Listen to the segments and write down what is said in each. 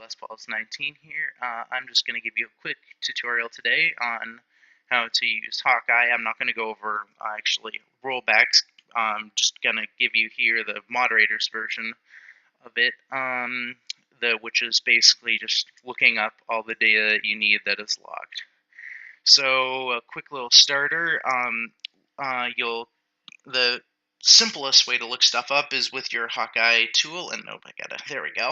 Les Paul's 19 here. I'm just going to give you a quick tutorial today on how to use Hawkeye. I'm not going to go over actually rollbacks. I'm just going to give you here the moderator's version of it, which is basically just looking up all the data that you need that is logged. So a quick little starter. The simplest way to look stuff up is with your Hawkeye tool, and there we go.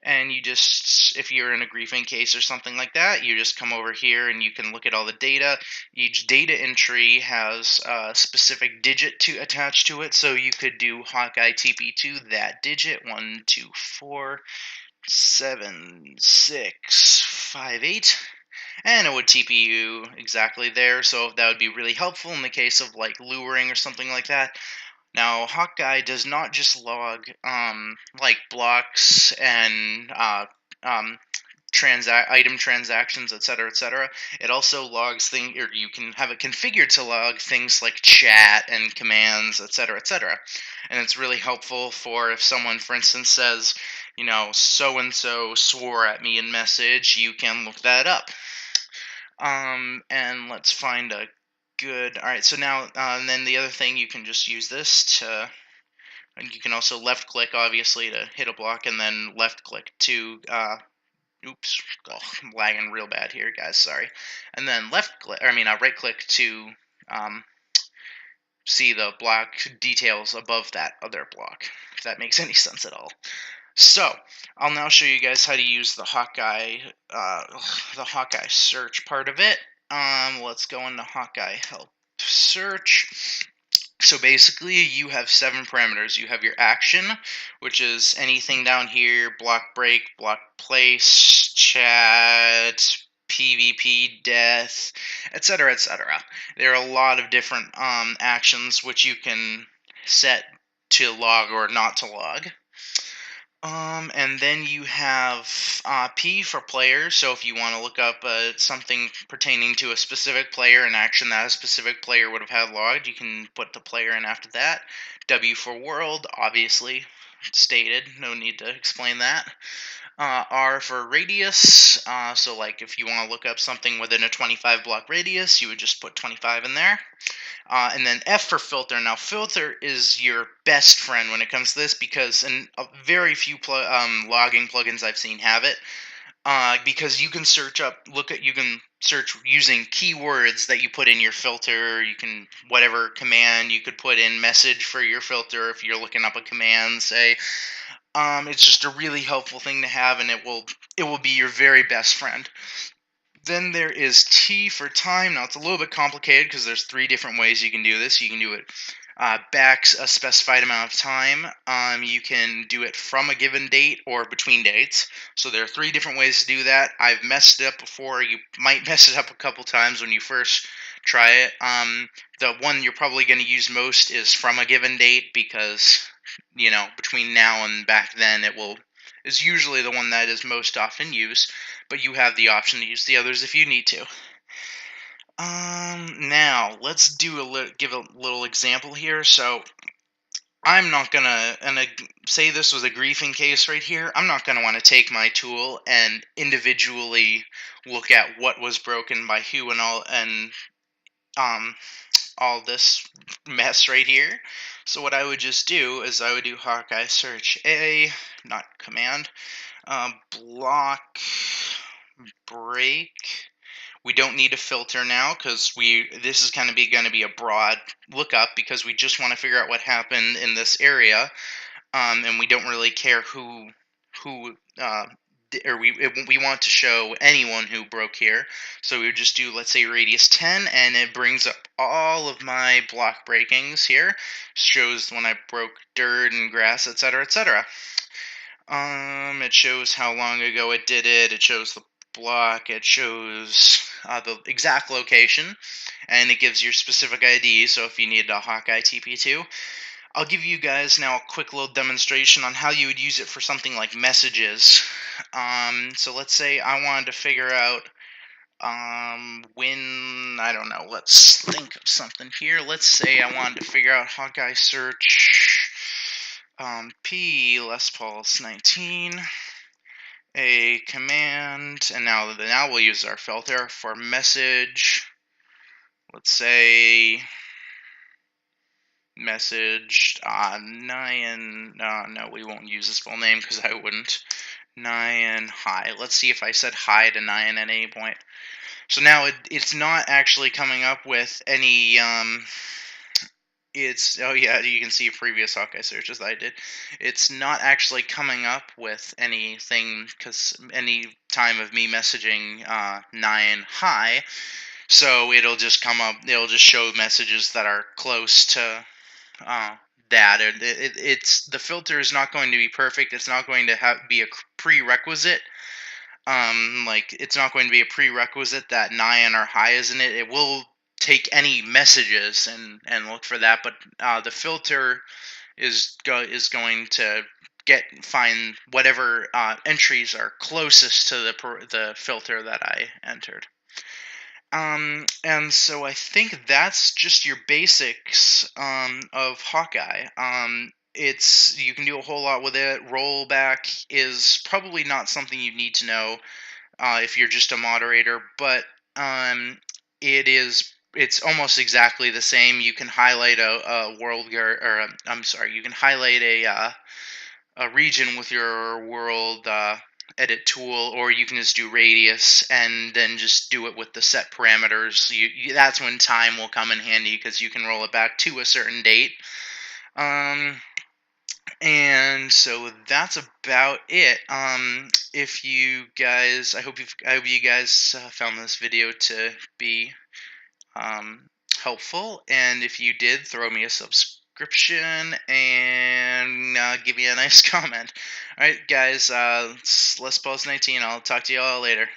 And you just, if you're in a griefing case or something like that, you just come over here and you can look at all the data. Each data entry has a specific digit to attach to it, so you could do Hawkeye TP2 that digit 1 2 4 7 6 5 8, and it would TP you exactly there. So that would be really helpful in the case of like luring or something like that. Now, Hawkeye does not just log like blocks and item transactions, etc., etc. It also logs things, or you can have it configured to log things like chat and commands, etc., etc. And it's really helpful for if someone, for instance, says, so and so swore at me in message, you can look that up. And let's find a good. All right, so now, and then the other thing, you can just use this to. And you can also left click, obviously, to hit a block, and then left click to. Oops, I'm lagging real bad here, guys. Sorry. And then right click to see the block details above that other block, if that makes any sense at all. So I'll now show you guys how to use the Hawkeye search part of it. Let's go into Hawkeye help search. So basically, you have 7 parameters. You have your action, which is anything down here: block break, block place, chat, PvP, death, etc., etc. There are a lot of different actions which you can set to log or not to log. And then you have P for player. So if you want to look up something pertaining to a specific player, an action that a specific player would have had logged, you can put the player in after that. W for world, obviously stated. No need to explain that. R for radius. So like if you want to look up something within a 25 block radius, you would just put 25 in there. And then F for filter. Now, filter is your best friend when it comes to this because very few logging plugins I've seen have it. Because you can you can search using keywords that you put in your filter. You can, whatever command you could put in message for your filter if you're looking up a command, say. It's just a really helpful thing to have, and it will be your very best friend. Then there is T for time. Now, it's a little bit complicated because there's 3 different ways you can do this. You can do it back a specified amount of time. You can do it from a given date or between dates. So there are 3 different ways to do that. I've messed it up before. You might mess it up a couple times when you first try it. The one you're probably going to use most is from a given date because, between now and back then is usually the one that is most often used, but you have the option to use the others if you need to. Now let's give a little example here. So I'm not gonna, say this was a griefing case right here. I'm not gonna want to take my tool and individually look at what was broken by who and all this mess right here. So what I would just do is I would do Hawkeye search A, not command, block break. We don't need a filter now because this is going to be a broad lookup because we just want to figure out what happened in this area, and we don't really care who or we want to show anyone who broke here. So we would just do, let's say, radius 10, and it brings up all of my block breakings here. Shows when I broke dirt and grass, etc., etc. It shows how long ago it did it. It shows the block. It shows the exact location, and it gives your specific ID. So if you need a Hawkeye TP2, I'll give you guys now a quick little demonstration on how you would use it for something like messages. So let's say I wanted to figure out when, I don't know, let's think of something here. Let's say I wanted to figure out Hawkeye search P Les Paul's 19, a command, and now we'll use our filter for message. Let's say message Nyan. No, we won't use his full name because I wouldn't. Nyan hi. Let's see if I said hi to Nyan at any point. So now it's not actually coming up with any it's oh yeah, you can see previous Hawkeye searches that I did. It's not actually coming up with anything because any time of me messaging Nyan hi, so it'll just come up. It'll just show messages that are close to uh, that. It's the filter is not going to be perfect. It's not going to be a prerequisite. Like it's not going to be a prerequisite that Nyan or hi is in it. It will take any messages and look for that, but the filter is going to find whatever entries are closest to the filter that I entered. And so I think that's just your basics of Hawkeye. It's you can do a whole lot with it. Rollback is probably not something you need to know if you're just a moderator, but it's almost exactly the same. You can highlight a world or I'm sorry, you can highlight a region with your world edit tool, or you can just do radius and then just do it with the set parameters. That's when time will come in handy because you can roll it back to a certain date. And so that's about it. If you guys, I hope you guys found this video to be helpful, and if you did, throw me a subscription and give me a nice comment. All right, guys, it's Les Balls 19. I'll talk to you all later.